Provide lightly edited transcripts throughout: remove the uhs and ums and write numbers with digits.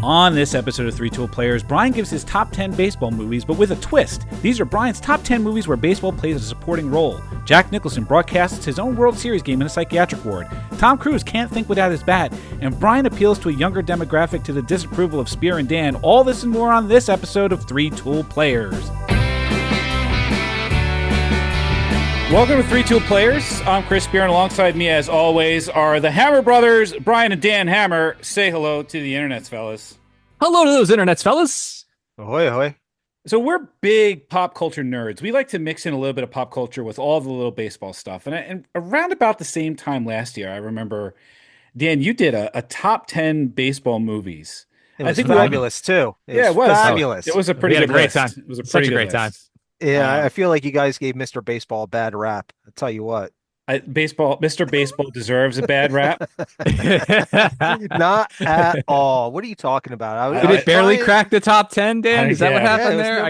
On this episode of Three Tool Players, Brian gives his top 10 baseball movies, but with a twist. These are Brian's top 10 movies where baseball plays a supporting role. Jack Nicholson broadcasts his own World Series game in a psychiatric ward. Tom Cruise can't think without his bat. And Brian appeals to a younger demographic to the disapproval of Spear and Dan. All this and more on this episode of Three Tool Players. Welcome to Three Tool Players. I'm Chris Spear, and alongside me, as always, are the Hammer brothers, Brian and Dan Hammer. Say hello to the internets, fellas. Hello to those internets, fellas. Ahoy, ahoy. So we're big pop culture nerds. We like to mix in a little bit of pop culture with all the little baseball stuff. And around about the same time last year, I remember, Dan, you did a top 10 baseball movies. It was fabulous, too. It was fabulous. It was a pretty good great list. time. It was a Such a pretty great good time. list. Yeah, I feel like you guys gave Mr. Baseball a bad rap. I'll tell you what. Mr. Baseball deserves a bad rap. Not at all. What are you talking about? Did it barely crack the top 10, Dan? Is that what happened there?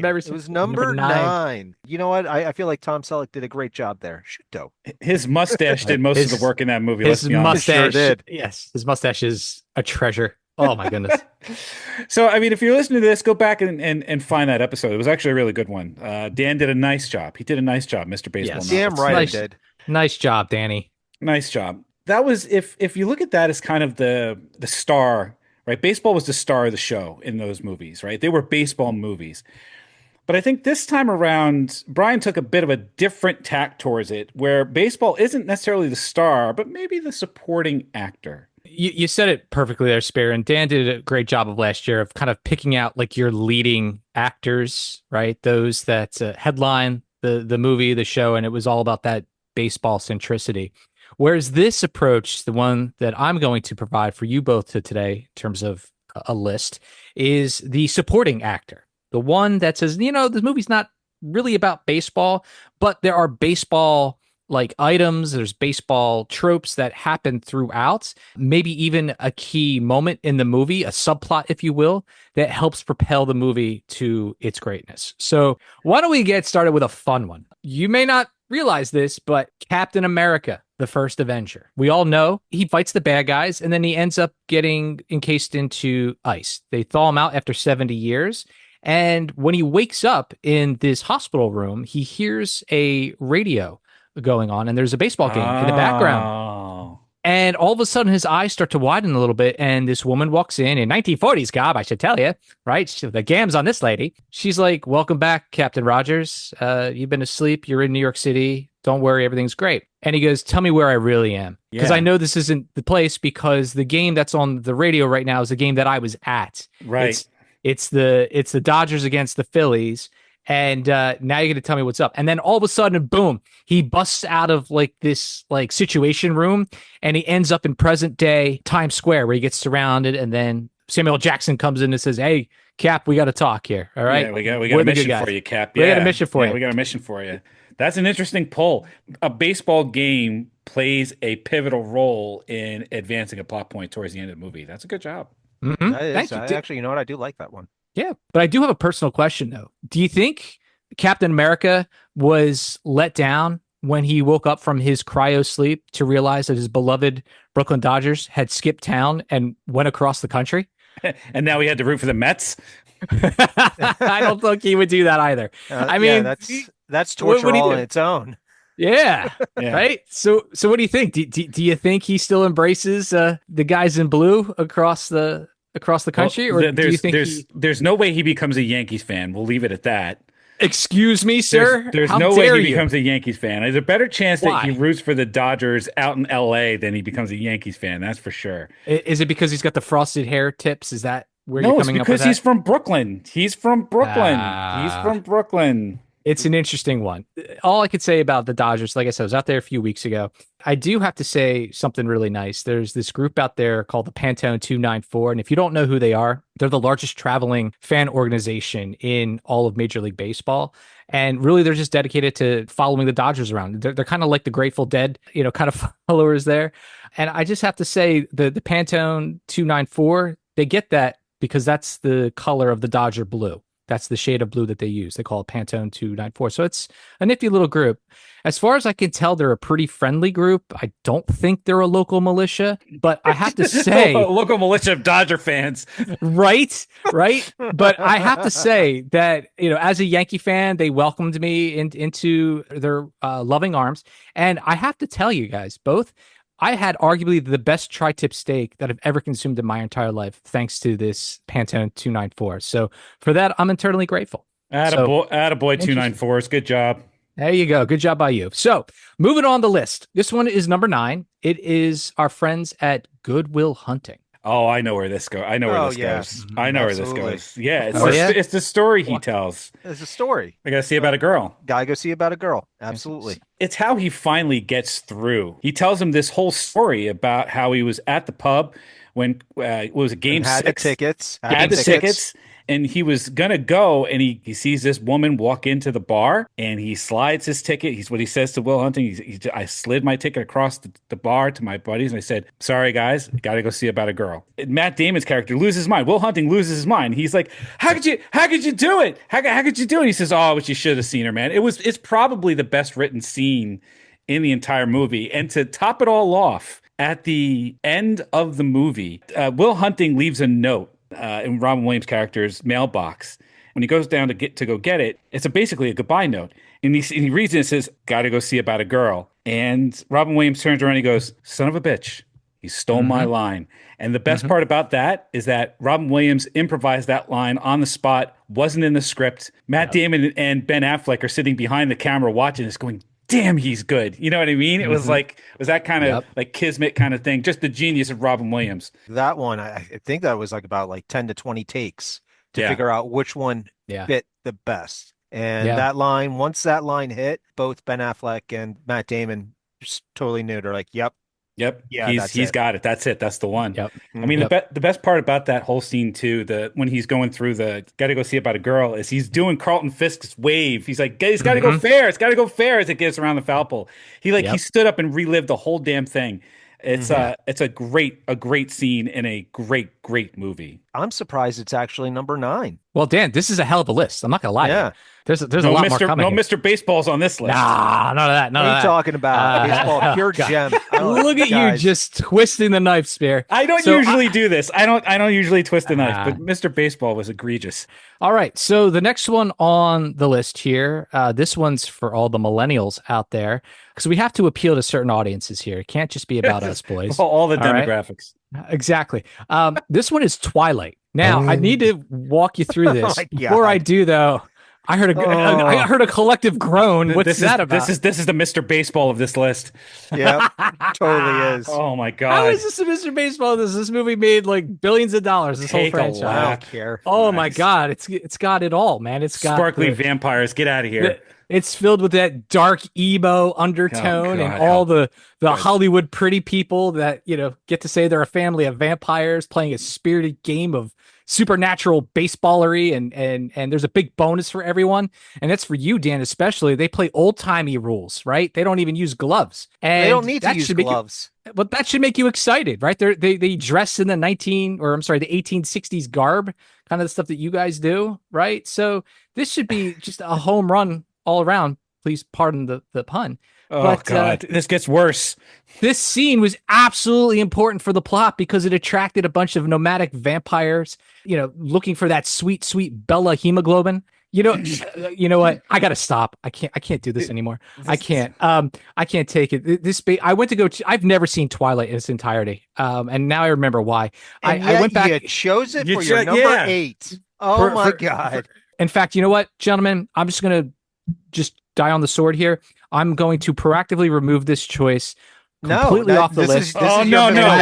there? It was number nine. You know what? I feel like Tom Selleck did a great job there. Shuto. His mustache did most of the work in that movie. His mustache, sure did. Yes, his mustache is a treasure. Oh my goodness. So, I mean, if you're listening to this, go back and find that episode. It was actually a really good one. Dan did a nice job. He did a nice job, Mr. Baseball. Yes. Damn right he did. Nice job, Danny. Nice job. That was, if you look at that as kind of the star, right? Baseball was the star of the show in those movies, right? They were baseball movies. But I think this time around, Brian took a bit of a different tack towards it, where baseball isn't necessarily the star, but maybe the supporting actor. You said it perfectly there, Spear, and Dan did a great job of last year of kind of picking out like your leading actors, right? Those that headline the movie, the show, and it was all about that baseball centricity. Whereas this approach, the one that I'm going to provide for you both today in terms of a list, is the supporting actor. The one that says, this movie's not really about baseball, but there are baseball like items, there's baseball tropes that happen throughout, maybe even a key moment in the movie, a subplot, if you will, that helps propel the movie to its greatness. So why don't we get started with a fun one? You may not realize this, but Captain America, the First Avenger. We all know he fights the bad guys, and then he ends up getting encased into ice. They thaw him out after 70 years. And when he wakes up in this hospital room, he hears a radio going on, and there's a baseball game in the background. And all of a sudden, his eyes start to widen a little bit, and this woman walks in 1940s garb, I should tell you, right? The gam's on this lady. She's like, "Welcome back, Captain Rogers. You've been asleep. You're in New York City. Don't worry, everything's great." And he goes, "Tell me where I really am, because I know this isn't the place, because the game that's on the radio right now is a game that I was at. Right. It's the Dodgers against the Phillies." And now you're going to tell me what's up. And then all of a sudden, boom, he busts out of like this like situation room, and he ends up in present day Times Square, where he gets surrounded. And then Samuel Jackson comes in and says, "Hey, Cap, we got to talk here. All right. Yeah, we got a mission for you, Cap. We got a mission for you. We got a mission for you." That's an interesting pull. A baseball game plays a pivotal role in advancing a plot point towards the end of the movie. That's a good job. Mm-hmm. Actually, you know what? I do like that one. Yeah, but I do have a personal question, though. Do you think Captain America was let down when he woke up from his cryo sleep to realize that his beloved Brooklyn Dodgers had skipped town and went across the country? And now he had to root for the Mets? I don't think he would do that either. I mean, that's torture all on its own. Yeah, right. So what do you think? Do you think he still embraces the guys in blue across the country, or do you think there's no way he becomes a Yankees fan? We'll leave it at that. Excuse me, sir. There's How no way dare he you? becomes a Yankees fan. There's a better chance Why? that he roots for the Dodgers out in L.A. than he becomes a Yankees fan. That's for sure. Is it because he's got the frosted hair tips? Is that where you're coming up with that? No, it's because he's from Brooklyn. He's from Brooklyn. It's an interesting one. All I could say about the Dodgers, like I said, I was out there a few weeks ago. I do have to say something really nice. There's this group out there called the Pantone 294. And if you don't know who they are, they're the largest traveling fan organization in all of Major League Baseball. And really, they're just dedicated to following the Dodgers around. They're kind of like the Grateful Dead, kind of followers there. And I just have to say the Pantone 294, they get that because that's the color of the Dodger blue. That's the shade of blue that they use. They call it Pantone 294. So it's a nifty little group. As far as I can tell, they're a pretty friendly group. I don't think they're a local militia, but I have to say... a local militia of Dodger fans. Right. But I have to say that, as a Yankee fan, they welcomed me into their loving arms. And I have to tell you guys, both, I had arguably the best tri-tip steak that I've ever consumed in my entire life, thanks to this Pantone 294. So for that, I'm eternally grateful. Attaboy 294s. Good job. There you go. Good job by you. So moving on the list. This one is number 9. It is our friends at Goodwill Hunting. Oh, I know where this goes. I know where this goes. I know where this goes. Yeah, it's the story he tells. It's a story. I gotta see about a girl. Gotta go see about a girl. Absolutely. It's how he finally gets through. He tells him this whole story about how he was at the pub when it was a game 6. Had the tickets. Had the tickets. And he was gonna go, and he sees this woman walk into the bar, and he slides his ticket. He's what he says to Will Hunting. I slid my ticket across the bar to my buddies, and I said, "Sorry guys, got to go see about a girl." And Matt Damon's character loses his mind. Will Hunting loses his mind. He's like, "How could you do it? How could you do it?" He says, "Oh, but you should have seen her, man. It's probably the best written scene in the entire movie." And to top it all off, at the end of the movie, Will Hunting leaves a note in Robin Williams' character's mailbox. When he goes down to go get it, it's basically a goodbye note. And he reads it and says, "Got to go see about a girl." And Robin Williams turns around and he goes, "Son of a bitch, he stole my line." And the best part about that is that Robin Williams improvised that line on the spot, wasn't in the script. Matt Damon and Ben Affleck are sitting behind the camera watching this going, "Damn, he's good." You know what I mean? It was that kind of like kismet kind of thing. Just the genius of Robin Williams. That one, I think that was about 10 to 20 takes to figure out which one fit the best. And that line, once that line hit, both Ben Affleck and Matt Damon just totally knew. They're like, yep. Yeah, he's got it. That's it. That's the one. Yep. I mean, the best part about that whole scene too, when he's going through the got to go see about a girl, is he's doing Carlton Fisk's wave. He's like, "It's got to go fair. It's got to go fair," as it gets around the foul pole. He stood up and relived the whole damn thing. It's a great scene in a great movie. I'm surprised it's actually number 9. Well, Dan, this is a hell of a list. I'm not gonna lie. Yeah. There's a lot more coming. No here. Mr. Baseball's on this list. Nah, none of that. What are you talking about? Baseball, pure gem. Look at you just twisting the knife, Spear. I don't usually do this. I don't usually twist the knife, but Mr. Baseball was egregious. All right, so the next one on the list here, this one's for all the millennials out there, because we have to appeal to certain audiences here. It can't just be about us, boys. All the demographics. Right? Exactly. This one is Twilight. Now, I need to walk you through this. Before I do, though, I heard a collective groan. What's that about? This is the Mr. Baseball of this list. Yeah, totally is. Oh my god! How is this a Mr. Baseball? This movie made like billions of dollars. This whole franchise. I don't care. Oh my god! It's got it all, man. It's got sparkly vampires. Get out of here. It's filled with that dark emo undertone and all the Hollywood pretty people that get to say they're a family of vampires playing a spirited game of supernatural baseballery, and there's a big bonus for everyone, and that's for you, Dan, especially. They play old-timey rules, right? They don't even use gloves, and they don't need to use gloves. But that should make you excited, right? They dress in the 1860s garb, kind of the stuff that you guys do, right? So this should be just a home run all around. Please pardon the pun. Oh, God, this gets worse. This scene was absolutely important for the plot because it attracted a bunch of nomadic vampires, looking for that sweet, sweet Bella hemoglobin. You know what? I gotta stop. I can't do this anymore. I can't take it. I went to go. I've never seen Twilight in its entirety. And now I remember why. I went back. You chose it for your number 8. Oh my God. In fact, you know what, gentlemen? I'm just gonna die on the sword here. I'm going to proactively remove this choice completely off the list. I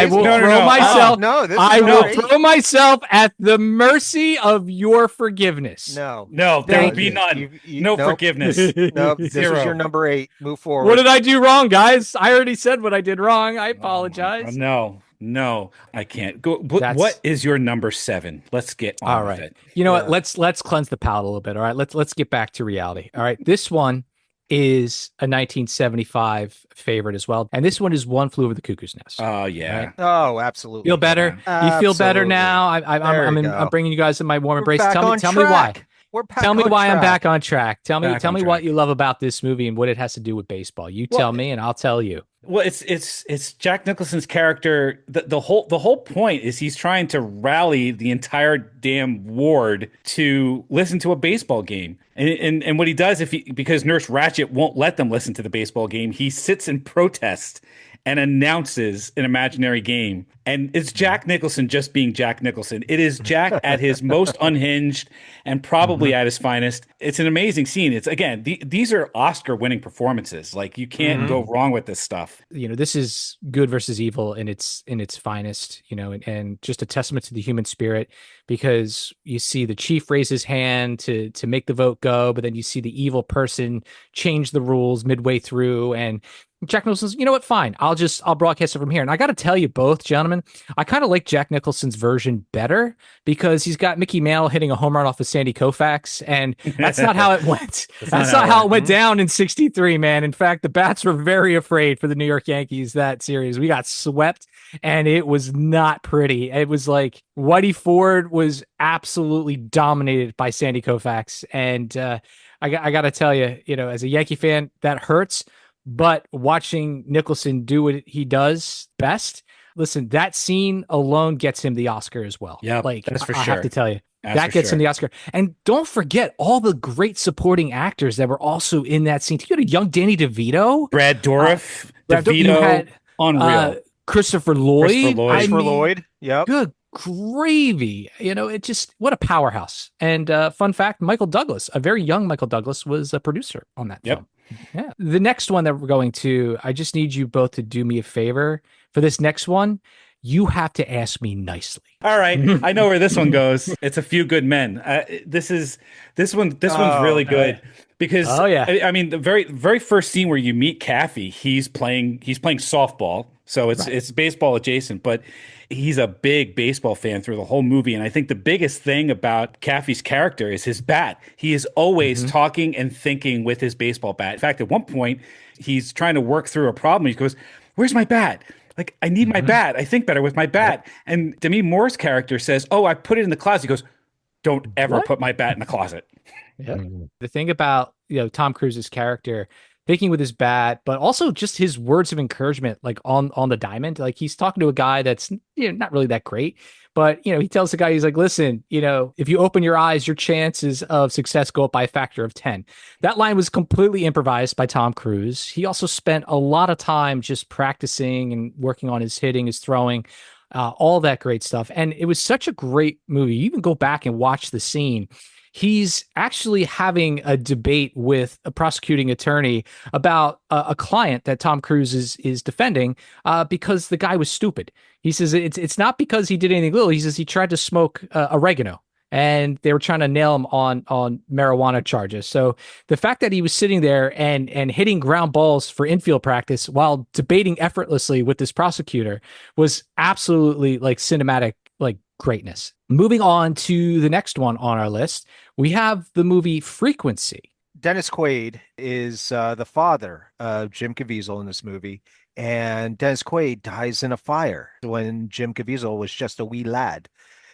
will throw myself. I will throw myself at the mercy of your forgiveness. No, there will be none. No forgiveness. No, this is your number 8. Move forward. What did I do wrong, guys? I already said what I did wrong. I apologize. No, I can't. What is your number 7? Let's get on with it. You know what? Let's cleanse the palate a little bit. All right, let's get back to reality. All right, this one is a 1975 favorite as well, and this one is One Flew Over the Cuckoo's Nest. Oh yeah. Right? Oh, absolutely. Feel better? You feel better now? I'm bringing you guys in my warm embrace. Tell me why. We're back Tell me on why I'm track. back on track. Tell me Track. what you love about this movie and what it has to do with baseball. You tell me, and I'll tell you. Well, it's Jack Nicholson's character. The whole point is he's trying to rally the entire damn ward to listen to a baseball game. And what he does, because Nurse Ratched won't let them listen to the baseball game, he sits in protest and announces an imaginary game. And it's Jack Nicholson just being Jack Nicholson. It is Jack at his most unhinged and probably at his finest. It's an amazing scene. It's again, these are Oscar-winning performances. Like you can't go wrong with this stuff. You know, this is good versus evil in its finest, you know, and just a testament to the human spirit, because you see the chief raise his hand to make the vote go, but then you see the evil person change the rules midway through, and Jack Nicholson's, you know what, fine, I'll broadcast it from here. And I got to tell you both, gentlemen, I kind of like Jack Nicholson's version better because he's got Mickey Mantle hitting a home run off of Sandy Koufax, and that's not how it went. That's not how it went down in 63, man. In fact, the bats were very afraid for the New York Yankees that series. We got swept, and it was not pretty. It was like Whitey Ford was absolutely dominated by Sandy Koufax. And I got to tell you, you know, as a Yankee fan, that hurts. But watching Nicholson do what he does best, listen, that scene alone gets him the Oscar as well. Yeah, like that's for I sure. have to tell you, that gets him the Oscar. And don't forget all the great supporting actors that were also in that scene. You had a young Danny DeVito, Brad Dourif, DeVito, had unreal. Christopher Lloyd. Christopher Lloyd. Yep. Good gravy. You know, it just, what a powerhouse. And fun fact, Michael Douglas, a very young Michael Douglas, was a producer on that film. Yeah. The next one that we're going to, I just need you both to do me a favor. For this next one, you have to ask me nicely. All right. I know where this one goes. It's A Few Good Men. This one's really good because I mean, the very first scene where you meet Kaffee, he's playing softball. So it's baseball adjacent, but he's a big baseball fan through the whole movie. And I think the biggest thing about Kaffee's character is his bat. He is always talking and thinking with his baseball bat. In fact, at one point, he's trying to work through a problem. He goes, "Where's my bat? Like, I need my bat. I think better with my bat." And Demi Moore's character says, "Oh, I put it in the closet." He goes, "Don't ever put my bat in the closet." The thing about, you know, Tom Cruise's character thinking with his bat, but also just his words of encouragement, like on the diamond, like he's talking to a guy that's, you know, not really that great, but, you know, he tells the guy, he's like, "Listen, you know, if you open your eyes, your chances of success go up by a factor of 10. That line was completely improvised by Tom Cruise. He also spent a lot of time just practicing and working on his hitting, his throwing, all that great stuff. And it was such a great movie. You even go back and watch the scene. He's actually having a debate with a prosecuting attorney about a client that Tom Cruise is defending because the guy was stupid. He says it's not because he did anything little. He says he tried to smoke oregano, and they were trying to nail him on marijuana charges. So the fact that he was sitting there and hitting ground balls for infield practice while debating effortlessly with this prosecutor was absolutely like cinematic, like greatness. Moving on to the next one on our list, we have the movie Frequency. Dennis Quaid is the father of Jim Caviezel in this movie, and Dennis Quaid dies in a fire when Jim Caviezel was just a wee lad.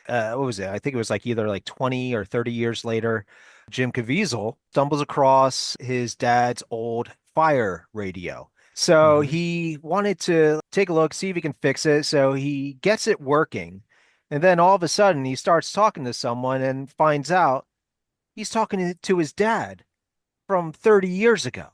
What was it? I think it was like either like 20 or 30 years later. Jim Caviezel stumbles across his dad's old fire radio. So he wanted to take a look, see if he can fix it. So he gets it working. And then all of a sudden he starts talking to someone and finds out he's talking to his dad from 30 years ago.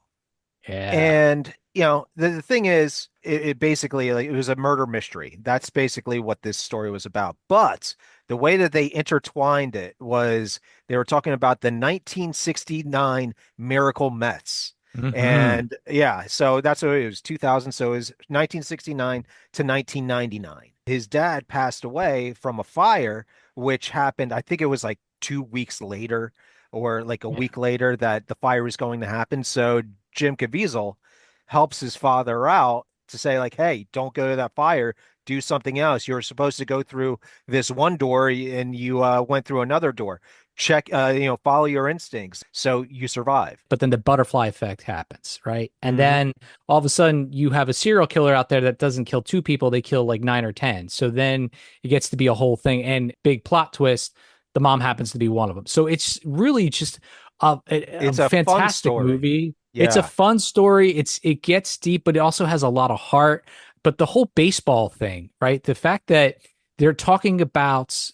Yeah. And, you know, the thing is, it basically, like, it was a murder mystery. That's basically what this story was about. But the way that they intertwined it was they were talking about the 1969 Miracle Mets. And yeah, so that's what it was, 2000. So it was 1969 to 1999. His dad passed away from a fire, which happened, I think it was like 2 weeks later or like a week later that the fire was going to happen. So Jim Caviezel helps his father out to say, like, "Hey, don't go to that fire. Do something else. You're supposed to go through this one door and you went through another door. Check, follow your instincts so you survive." But then the butterfly effect happens, right? And then all of a sudden you have a serial killer out there that doesn't kill 2 people, they kill like 9 or 10. So then it gets to be a whole thing. And big plot twist, The mom happens to be one of them. So it's really just it's a a fun fantastic story. movie. Yeah. It's a fun story. It gets deep, but it also has a lot of heart. But the whole baseball thing, right? The fact that they're talking about,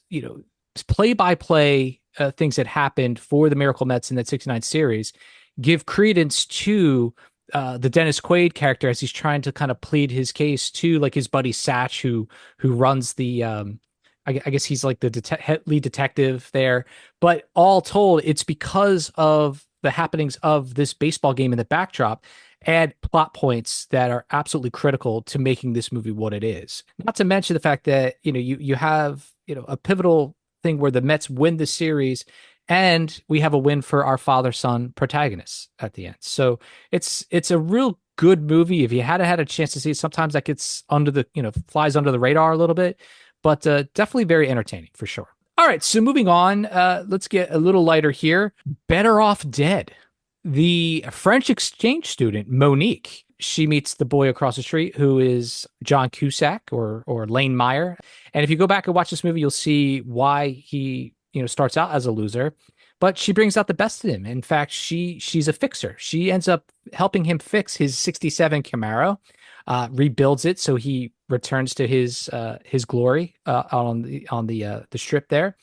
play-by-play things that happened for the Miracle Mets in that 69 series give credence to the Dennis Quaid character as he's trying to kind of plead his case to like his buddy Satch, who runs the I guess he's like the lead detective there. But all told, it's because of the happenings of this baseball game in the backdrop add plot points that are absolutely critical to making this movie what it is. Not to mention the fact that, you have, a pivotal thing where the Mets win the series and we have a win for our father-son protagonists at the end. So it's a real good movie. If you had a chance to see it, sometimes that gets flies under the radar a little bit, but definitely very entertaining for sure. All right, so moving on, let's get a little lighter here. Better Off Dead. The French exchange student, Monique, she meets the boy across the street who is John Cusack or Lane Meyer. And if you go back and watch this movie, you'll see why he, starts out as a loser, but she brings out the best in him. In fact, she's a fixer. She ends up helping him fix his 67 Camaro, rebuilds it so he returns to his glory on the strip there.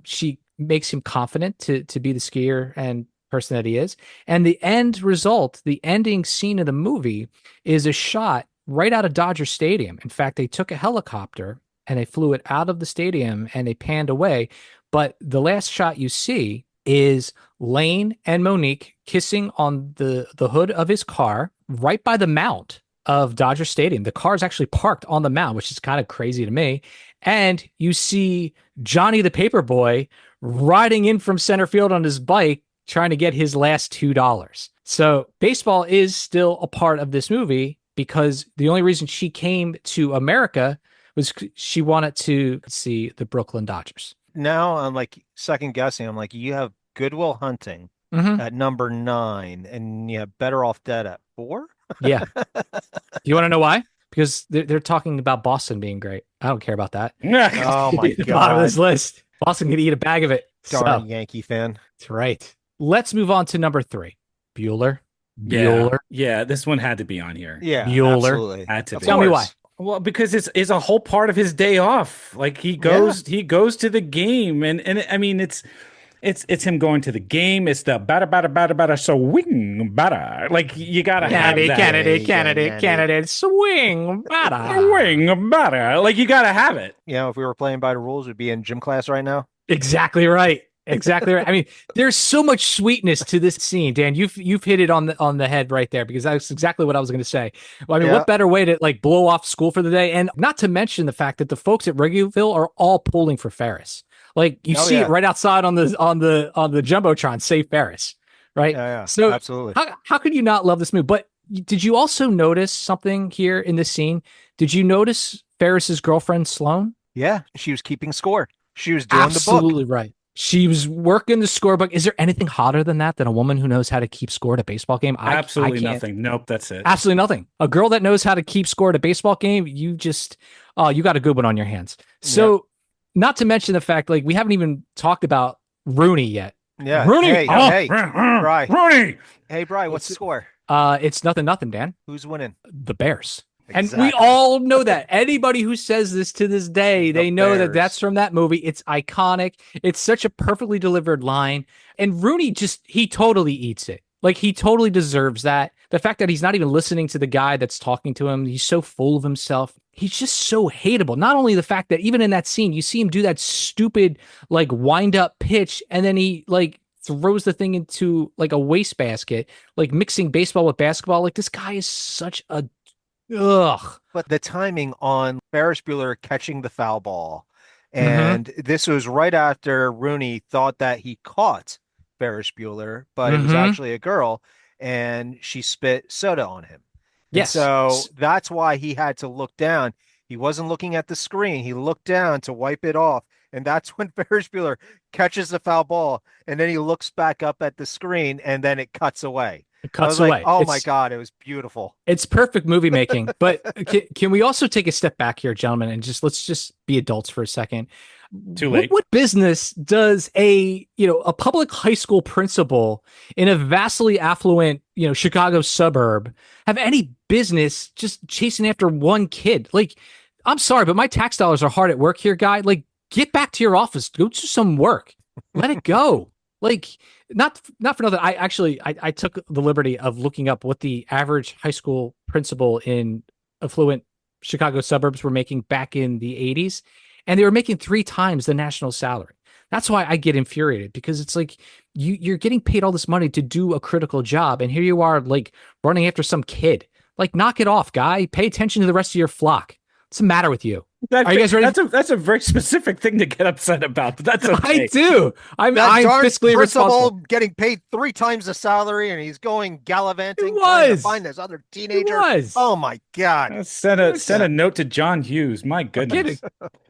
She makes him confident to be the skier and person that he is. And the end result, the ending scene of the movie is a shot right out of Dodger Stadium. In fact, they took a helicopter and they flew it out of the stadium and they panned away. But the last shot you see is Lane and Monique kissing on the hood of his car right by the mound of Dodger Stadium. The car is actually parked on the mound, which is kind of crazy to me. And you see Johnny the Paperboy riding in from center field on his bike, trying to get his last $2. So baseball is still a part of this movie because the only reason she came to America was she wanted to see the Brooklyn Dodgers. Now I'm like second guessing. I'm like, you have Good Will Hunting at number 9 and you have Better Off Dead at 4. Yeah. Do you want to know why? Because they're talking about Boston being great. I don't care about that. Oh my God. Bottom of this list. Boston could eat a bag of it. Darn Yankee fan. That's right. Let's move on to number 3. Bueller. Yeah, this one had to be on here. Yeah, Bueller. Absolutely. Had to be. Tell me why. Well, because it's a whole part of his day off. Like he goes to the game, and I mean it's him going to the game. It's the batter swing batter. Like you gotta have that. Candidate swing batter. Like you gotta have it. If we were playing by the rules, we'd be in gym class right now. Exactly right. Exactly right. I mean, there's so much sweetness to this scene, Dan. You've hit it on the head right there because that's exactly what I was going to say. Well, I mean, what better way to like blow off school for the day? And not to mention the fact that the folks at Regularville are all pulling for Ferris. Like you see it right outside on the jumbotron, say Ferris, right? Yeah. So absolutely. How could you not love this movie? But did you also notice something here in this scene? Did you notice Ferris's girlfriend Sloane? Yeah, she was keeping score. She was doing absolutely the book. Right. She was working the scorebook. Is there anything hotter than that, than a woman who knows how to keep score at a baseball game? Absolutely nothing. Nope, that's it. Absolutely nothing. A girl that knows how to keep score at a baseball game, you got a good one on your hands. So, not to mention the fact, like, we haven't even talked about Rooney yet. Yeah. Rooney. Hey, Bri. Rooney. Hey, Bri, what's the score? It's nothing, Dan. Who's winning? The Bears. Exactly. And we all know that. Anybody who says this to this day, they know that that's from that movie. It's iconic. It's such a perfectly delivered line. And Rooney he totally eats it. Like, he totally deserves that. The fact that he's not even listening to the guy that's talking to him, he's so full of himself. He's just so hateable. Not only the fact that even in that scene, you see him do that stupid, like, wind-up pitch, and then he, like, throws the thing into, like, a wastebasket, like, mixing baseball with basketball. Like, this guy is such a ugh. But the timing on Ferris Bueller catching the foul ball, and this was right after Rooney thought that he caught Ferris Bueller, but it was actually a girl, and she spit soda on him. Yes. And so that's why he had to look down. He wasn't looking at the screen. He looked down to wipe it off. And that's when Ferris Bueller catches the foul ball, and then he looks back up at the screen, and then it cuts away. It cuts away. Like, oh my God, it was beautiful. It's perfect movie making. But can we also take a step back here, gentlemen, and let's just be adults for a second? Too late. What business does a public high school principal in a vastly affluent, Chicago suburb have any business just chasing after one kid? Like, I'm sorry, but my tax dollars are hard at work here, guy. Like, get back to your office, go do some work, let it go. Like, not for nothing. I took the liberty of looking up what the average high school principal in affluent Chicago suburbs were making back in the 80s, and they were making 3 times the national salary. That's why I get infuriated, because it's like you're getting paid all this money to do a critical job, and here you are like running after some kid. Like, knock it off, guy. Pay attention to the rest of your flock. What's the matter with you? Are you guys ready? That's a very specific thing to get upset about, but that's okay. I do. I'm fiscally responsible. Getting paid 3 times the salary, and he's going gallivanting trying to find this other teenager. Oh my God! Send a note to John Hughes. My goodness.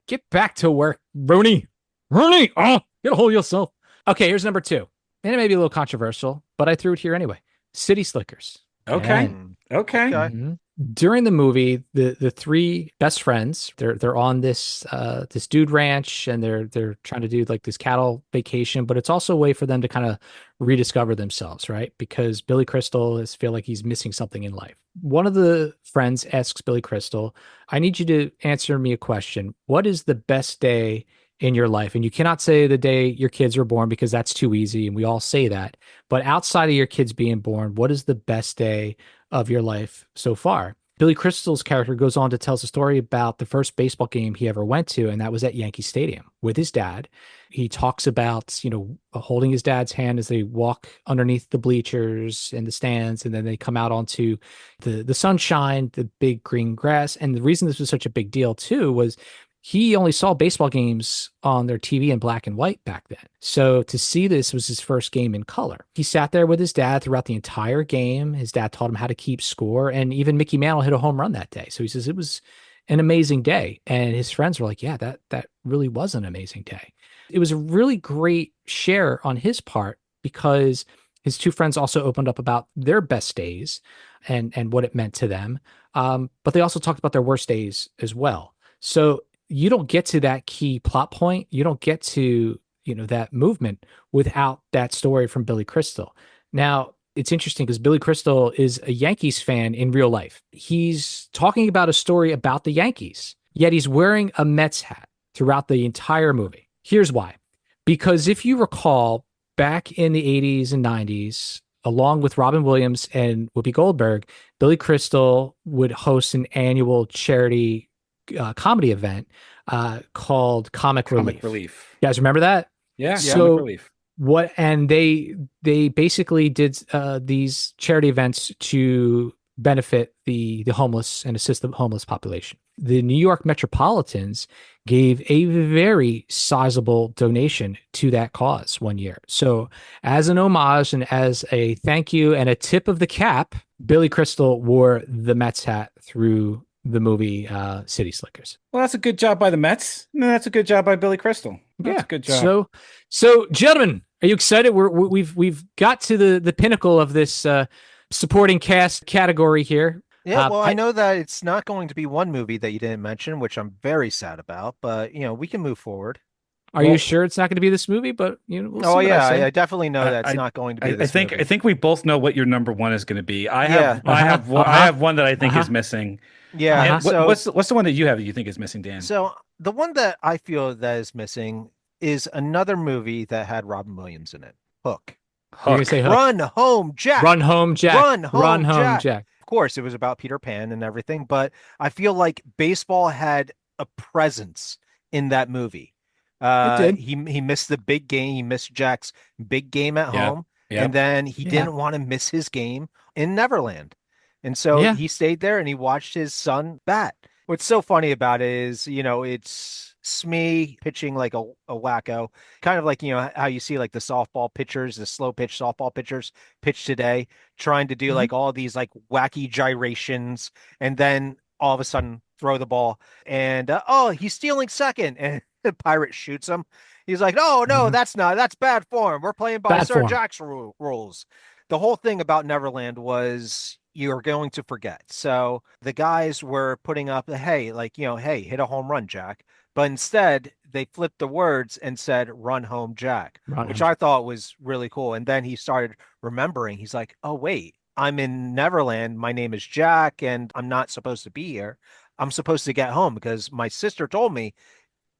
Get back to work, Rooney. Get a hold of yourself. Okay, here's number 2, and it may be a little controversial, but I threw it here anyway. City Slickers. Okay. Mm-hmm. During the movie, the 3 best friends, they're on this dude ranch, and they're trying to do like this cattle vacation, but it's also a way for them to kind of rediscover themselves, right? Because Billy Crystal feel like he's missing something in life. One of the friends asks Billy Crystal, "I need you to answer me a question. What is the best day in your life?" And you cannot say the day your kids were born, because that's too easy, and we all say that. But outside of your kids being born, what is the best day of your life so far? Billy Crystal's character goes on to tell us a story about the first baseball game he ever went to, and that was at Yankee Stadium with his dad. He talks about, holding his dad's hand as they walk underneath the bleachers and the stands, and then they come out onto the sunshine, the big green grass. And the reason this was such a big deal too was he only saw baseball games on their TV in black and white back then. So to see this was his first game in color. He sat there with his dad throughout the entire game. His dad taught him how to keep score, and even Mickey Mantle hit a home run that day. So he says it was an amazing day. And his friends were like, yeah, that really was an amazing day. It was a really great share on his part, because his 2 friends also opened up about their best days and what it meant to them. But they also talked about their worst days as well. So you don't get to that key plot point. You don't get to, that movement without that story from Billy Crystal. Now, it's interesting because Billy Crystal is a Yankees fan in real life. He's talking about a story about the Yankees, yet he's wearing a Mets hat throughout the entire movie. Here's why. Because if you recall, back in the 80s and 90s, along with Robin Williams and Whoopi Goldberg, Billy Crystal would host an annual charity comedy event called Comic Relief. You guys remember that? Yeah. So Comic Relief. And they basically did these charity events to benefit the homeless and assist the homeless population. The New York Metropolitans gave a very sizable donation to that cause one year. So as an homage and as a thank you and a tip of the cap, Billy Crystal wore the Mets hat through the movie City Slickers. Well, that's a good job by the Mets. No, that's a good job by Billy Crystal. That's a good job. So gentlemen, are you excited? We've got to the pinnacle of this supporting cast category here. Yeah, well, I know that it's not going to be one movie that you didn't mention, which I'm very sad about, but we can move forward. Are you sure it's not going to be this movie? But we'll see I definitely know that it's not going to be this movie. I think we both know what your number 1 is going to be. I have one that I think is missing. Yeah. So what's the one that you think is missing, Dan? So the one that I feel that is missing is another movie that had Robin Williams in it. Hook. You're gonna say Hook. Run Home Jack. Run Home Jack. Run Home Jack. Of course, it was about Peter Pan and everything, but I feel like baseball had a presence in that movie. It did. He missed the big game. He missed Jack's big game at home, and then he didn't want to miss his game in Neverland. And so he stayed there and he watched his son bat. What's so funny about it is, it's Smee pitching like a wacko, kind of like, how you see like the softball pitchers, the slow pitch softball pitchers pitch today, trying to do like all these like wacky gyrations, and then all of a sudden throw the ball and, he's stealing second, and the Pirate shoots him. He's like, no, that's bad form. We're playing by Sir Jack's rules. The whole thing about Neverland was you're going to forget. So the guys were putting up, hey, hit a home run, Jack. But instead, they flipped the words and said "Run Home, Jack," which Home. I thought was really cool. And then he started remembering. He's like, "Oh wait, I'm in Neverland. My name is Jack, and I'm not supposed to be here. I'm supposed to get home because my sister told me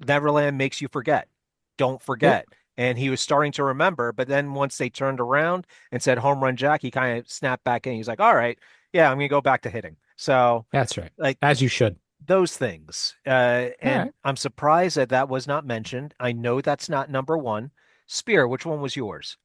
Neverland makes you forget. Don't forget." Yep. And he was starting to remember, but then once they turned around and said "Home Run, Jack," he kind of snapped back in. He's like, "All right, yeah, I'm gonna go back to hitting." So That's right. like As you should. those things. And right. I'm surprised that that was not mentioned. I know that's not number one. Spear, which one was yours?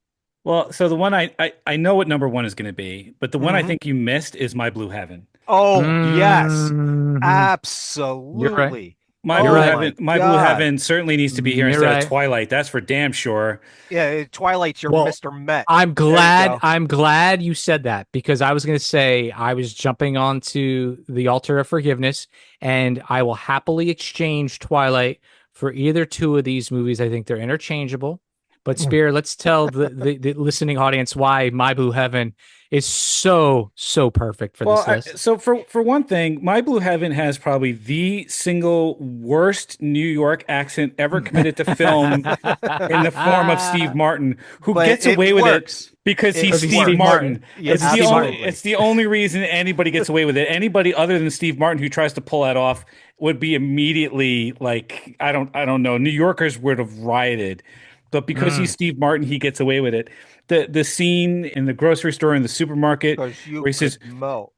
Well, so the one I know what number one is going to be, but the one I think you missed is My Blue Heaven. Oh, yes. Mhm. You're right. Absolutely. My Oh Blue right. Heaven, My Blue God. Heaven certainly needs to be here You're instead right. of Twilight. That's for damn sure. Yeah, Twilight's your Well, Mr. Met. I'm There you glad. go. I'm glad you said that because I was going to say I was jumping onto the altar of forgiveness, and I will happily exchange Twilight for either two of these movies. I think they're interchangeable. But Spear, let's tell the listening audience why My Blue Heaven is so perfect for this list. So for one thing, My Blue Heaven has probably the single worst New York accent ever committed to film in the form of Steve Martin, who But gets it away with works. it because It he's Steve works. Martin. Yeah, It's the only reason anybody gets away with it. Anybody other than Steve Martin who tries to pull that off would be immediately like, I don't know. New Yorkers would have rioted. But because he's Steve Martin, he gets away with it. The scene in the grocery store in the supermarket Because you where he says, melt.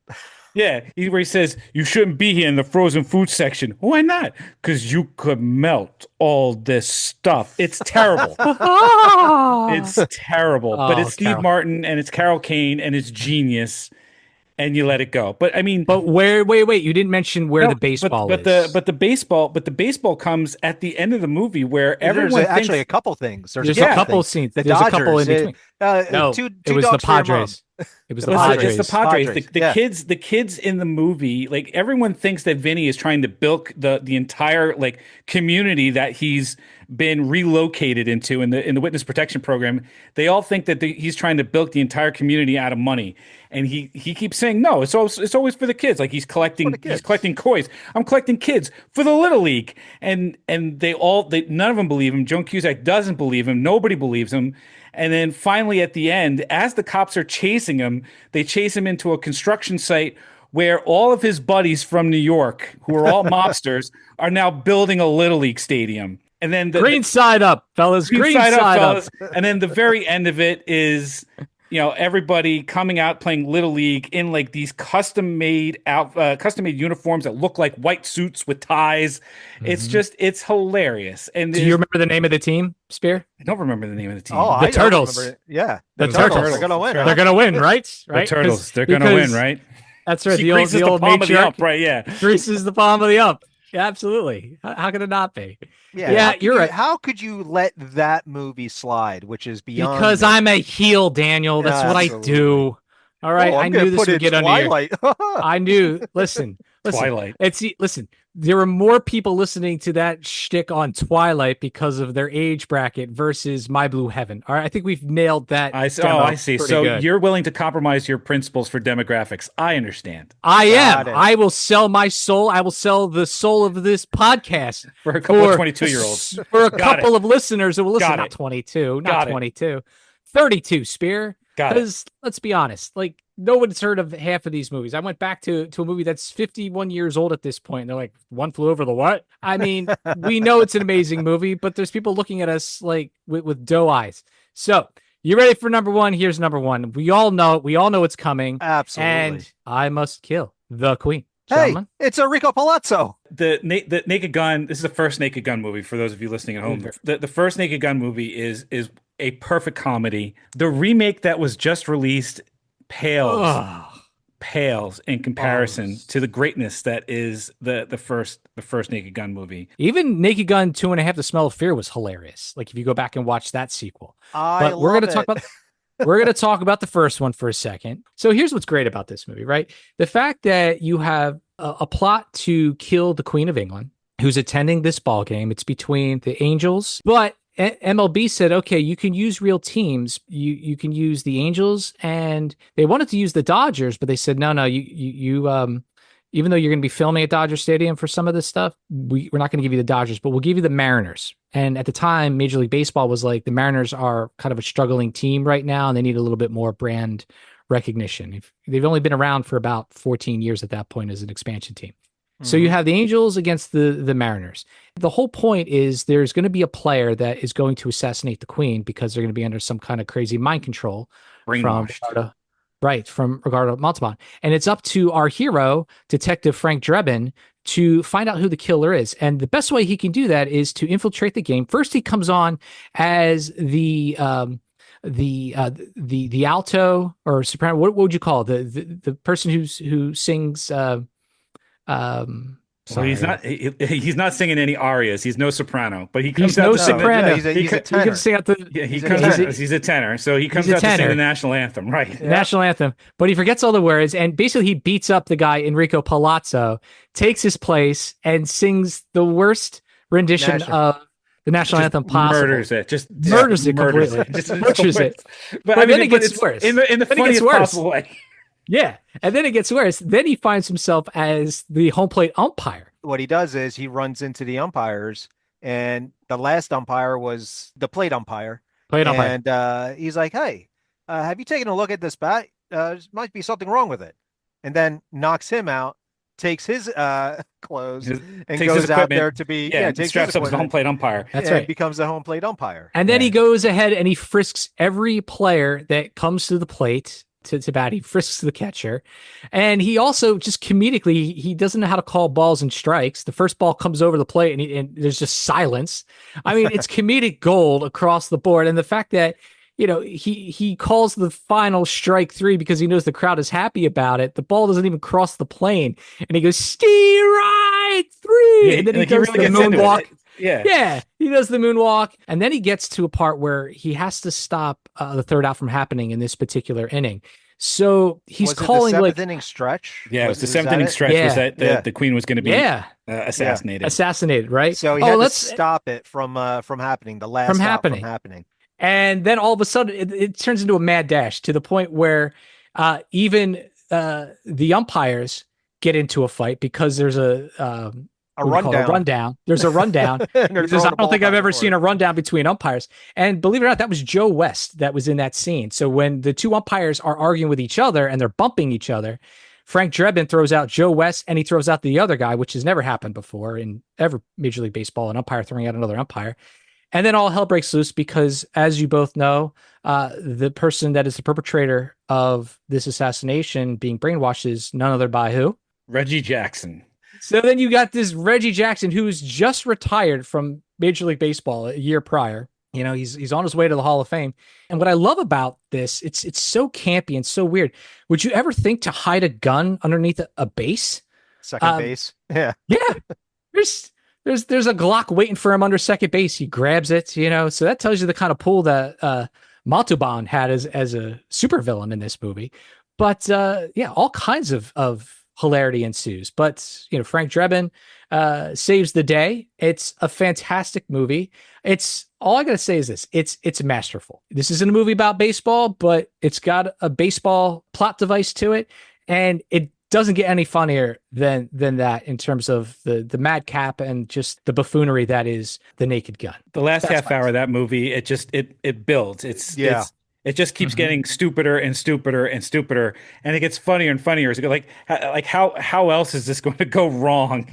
where he says, "You shouldn't be here in the frozen food section." Why not? Because you could melt all this stuff. It's terrible. It's terrible. But it's Steve Carol. Martin and it's Carol Kane and it's genius, and you let it go. But I mean, But wait, you didn't mention where no, the baseball but is. the baseball comes at the end of the movie where everyone There's actually thinks, a couple things. There's a couple things. scenes. The There's Dodgers, a couple in between. No, two it was the dogs for your mom. Padres. It was the Listen, Padres. it's the Padres. Padres, The yeah. kids in the movie, like everyone thinks that Vinny is trying to bilk the entire like community that he's been relocated into in the witness protection program. They all think that he's trying to bilk the entire community out of money, and he keeps saying no. It's always for the kids. Like he's collecting coins. I'm collecting kids for the Little League, and none of them believe him. Joan Cusack doesn't believe him. Nobody believes him. And then finally at the end, as the cops are chasing him, they chase him into a construction site where all of his buddies from New York, who are all mobsters, are now building a Little League stadium. And then green side up, fellas. Green side up, fellas. And then the very end of it is, everybody coming out playing Little League in like these custom made uniforms that look like white suits with ties. It's hilarious. And do you remember the name of the team, Spear? I don't remember the name of the team. The Turtles. Yeah, the Turtles. They're gonna win. They're gonna win, right? The Turtles. They're gonna win, right? That's right. She the old palm of the matriarch, up, right? Yeah. greases the palm of the up. Yeah, absolutely. How could it not be? Yeah, you're right. How could you let that movie slide, which is beyond because me? I'm a heel, Daniel. That's what I do. All right. I knew this would get under you. I knew. Listen. Twilight. Listen. There were more people listening to that shtick on Twilight because of their age bracket versus My Blue Heaven. All right. I think we've nailed that. I see. So good. You're willing to compromise your principles for demographics. I understand. I am. I will sell my soul. I will sell the soul of this podcast for a couple of 22-year-olds. For a couple of listeners who will listen. Not 22. Not 22. 32, Spear. Because let's be honest, like no one's heard of half of these movies. I went back to a movie that's 51 years old at this point. And they're like, One Flew Over the What? I mean, we know it's an amazing movie, but there's people looking at us like with doe eyes. So you ready for number one? Here's number one. We all know it's coming. Absolutely. And I Must Kill the Queen. Hey, gentlemen. It's Enrico Palazzo. The Naked Gun. This is the first Naked Gun movie for those of you listening at home. The first Naked Gun movie is a perfect comedy. The remake that was just released pales in comparison to the greatness that is the first Naked Gun movie. Even Naked Gun 2.5: The Smell of Fear was hilarious. Like if you go back and watch that sequel. But we're going to talk about we're going to talk about the first one for a second. So here's what's great about this movie, right? The fact that you have a plot to kill the Queen of England who's attending this ball game. It's between the Angels, but MLB said, okay, you can use real teams. You can use the Angels, and they wanted to use the Dodgers, but they said, no, you even though you're going to be filming at Dodger Stadium for some of this stuff, we're not going to give you the Dodgers, but we'll give you the Mariners. And at the time, Major League Baseball was like, the Mariners are kind of a struggling team right now, and they need a little bit more brand recognition. They've only been around for about 14 years at that point as an expansion team. So you have the Angels against the Mariners. The whole point is there's going to be a player that is going to assassinate the Queen because they're going to be under some kind of crazy mind control from Ricardo Montalban. And it's up to our hero, Detective Frank Drebin, to find out who the killer is. And the best way he can do that is to infiltrate the game. First, he comes on as the alto or soprano. What would you call it? The person who sings? So he's not singing any arias. He's no soprano, but he comes he's out. No soprano. He's a tenor. He can sing out he's a tenor. So he comes out to sing the national anthem, right? Yeah. National anthem. But he forgets all the words, and basically he beats up the guy Enrico Palazzo, takes his place, and sings the worst rendition of the national anthem possible. Murders it. Murders it completely. Butchers it. But then it gets worse. In the funniest possible way. Yeah. And then it gets worse. Then he finds himself as the home plate umpire. What he does is he runs into the umpires, and the last umpire was the plate umpire. And he's like, hey, have you taken a look at this bat? There might be something wrong with it. And then knocks him out, takes his clothes, and goes out there to be straps up as a home plate umpire. That's right. Becomes the home plate umpire. And then he goes ahead and he frisks every player that comes to the plate to bat. He frisks the catcher, and he also just comedically, he doesn't know how to call balls and strikes. The first ball comes over the plate and there's just silence. I mean, it's comedic gold across the board. And the fact that, he calls the final strike 3 because he knows the crowd is happy about it. The ball doesn't even cross the plane, and he goes, "Stay right 3," and then he does the moonwalk. Yeah, he does the moonwalk, and then he gets to a part where he has to stop the third out from happening in this particular inning. So he's calling the like inning stretch. Yeah, it was the 7th inning stretch. Was that the Queen was going to be assassinated? Assassinated, right? So he had to stop it from happening. The last from happening. And then all of a sudden, it turns into a mad dash to the point where even the umpires get into a fight because there's a rundown. There's a rundown. I don't think I've ever seen a rundown between umpires. And believe it or not, that was Joe West that was in that scene. So when the two umpires are arguing with each other and they're bumping each other, Frank Drebin throws out Joe West and he throws out the other guy, which has never happened before in ever Major League Baseball, an umpire throwing out another umpire. And then all hell breaks loose because, as you both know, the person that is the perpetrator of this assassination being brainwashed is none other by who? Reggie Jackson. So then you got this Reggie Jackson who's just retired from Major League Baseball a year prior. He's on his way to the Hall of Fame. And what I love about this, it's so campy and so weird. Would you ever think to hide a gun underneath a base? Second base. Yeah. Yeah. There's a Glock waiting for him under second base. He grabs it, So that tells you the kind of pull that Montalban had as a supervillain in this movie. But all kinds of hilarity ensues. But Frank Drebin saves the day. It's a fantastic movie. It's all I gotta say is this: it's masterful. This isn't a movie about baseball, but it's got a baseball plot device to it, and it doesn't get any funnier than that in terms of the madcap and just the buffoonery that is The Naked Gun. The last half hour of that movie, it builds. It just keeps getting stupider and stupider and stupider, and it gets funnier and funnier. It's like how else is this going to go wrong?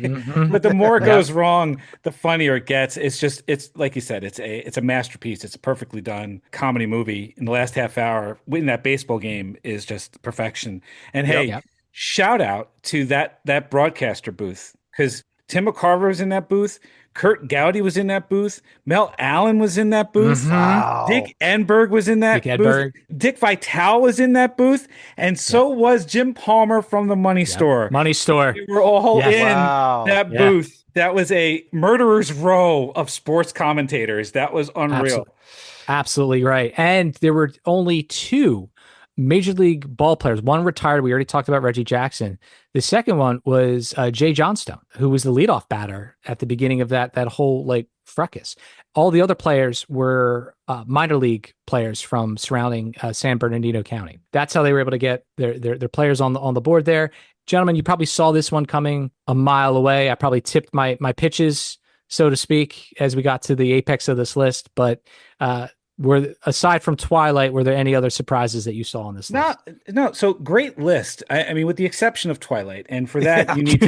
But the more it goes wrong, the funnier it gets. It's like you said, it's a masterpiece. It's a perfectly done comedy movie. In the last half hour, winning that baseball game is just perfection. And shout out to that broadcaster booth, because Tim McCarver was in that booth. Kurt Gowdy was in that booth. Mel Allen was in that booth. Wow. Dick Enberg was in that booth. Dick Vitale was in that booth. And so was Jim Palmer from the Money Store. Money Store. We were all in that booth. That was a murderer's row of sports commentators. That was unreal. Absolutely right. And there were only 2 Major League ball players. One retired. We already talked about Reggie Jackson. The second one was Jay Johnstone, who was the leadoff batter at the beginning of that whole fracas. All the other players were minor league players from surrounding San Bernardino County. That's how they were able to get their players on the board there. gentlemen, you probably saw this one coming a mile away. I probably tipped my pitches, so to speak, as we got to the apex of this list. But aside from Twilight, were there any other surprises that you saw on this list? No. So great list. I mean, with the exception of Twilight, and for that you need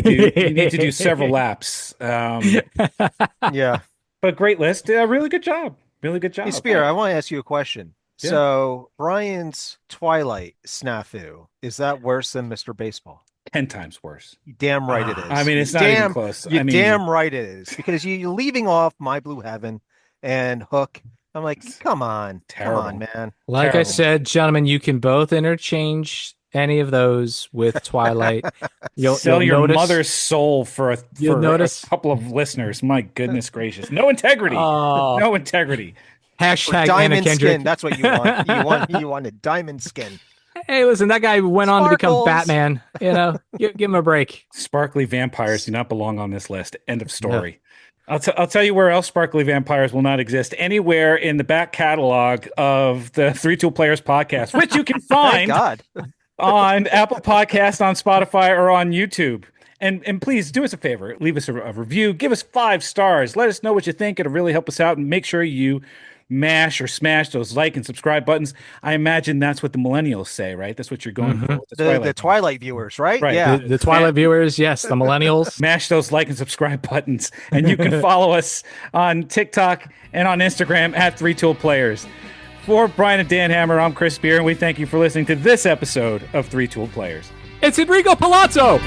to do several laps. Yeah, but great list. Really good job. Really good job. Hey, Spear, I want to ask you a question. Yeah. So Brian's Twilight snafu, is that worse than Mr. Baseball? 10 times worse. Damn right it is. I mean, it's not even close. Damn right it is. Because you're leaving off My Blue Heaven and Hook. I'm like, come on. Terrible. Come on, man. Like Terrible. I said, gentlemen, you can both interchange any of those with Twilight. You'll your mother's soul for a couple of listeners. My goodness gracious. No integrity. No integrity. Hashtag diamond Anna skin. That's what you want. You want a diamond skin. Hey, listen, that guy went on to become Batman. Give him a break. Sparkly vampires do not belong on this list. End of story. No. I'll tell you where else sparkly vampires will not exist. Anywhere in the back catalog of the Three Tool Players podcast, which you can find on Apple Podcasts, on Spotify, or on YouTube. And please do us a favor. Leave us a review. Give us 5 stars. Let us know what you think. It'll really help us out. And make sure you mash or smash those like and subscribe buttons. I imagine that's what the millennials say, right? That's what you're going for. The Twilight viewers, right? Yeah. The Twilight viewers, yes. The millennials. Smash those like and subscribe buttons. And you can follow us on TikTok and on Instagram at 3 Tool Players. For Brian and Dan Hammer, I'm Chris Spear, and we thank you for listening to this episode of 3 Tool Players. It's Enrico Palazzo!